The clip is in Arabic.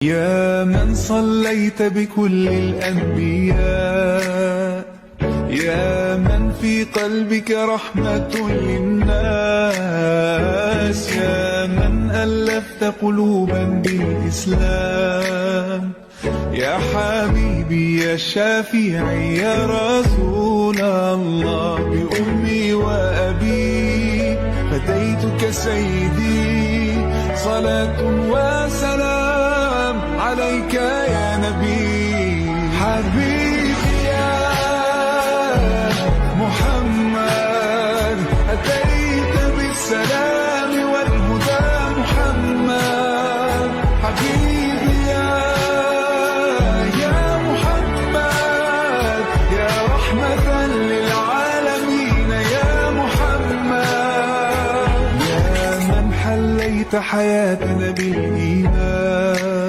يا من صليت بكل الأنبياء، يا من في قلبك رحمة للناس، يا من ألفت قلوبا بالإسلام، يا حبيبي يا شافعي يا رسول الله، بأمي وأبي فديتك سيدي، صلاة وسلام عليك يا نبي. حبيبي يا محمد أتيت بالسلام والهدى محمد، حبيبي يا محمد يا رحمة للعالمين يا محمد، يا من حليت حياتنا بالإيمان،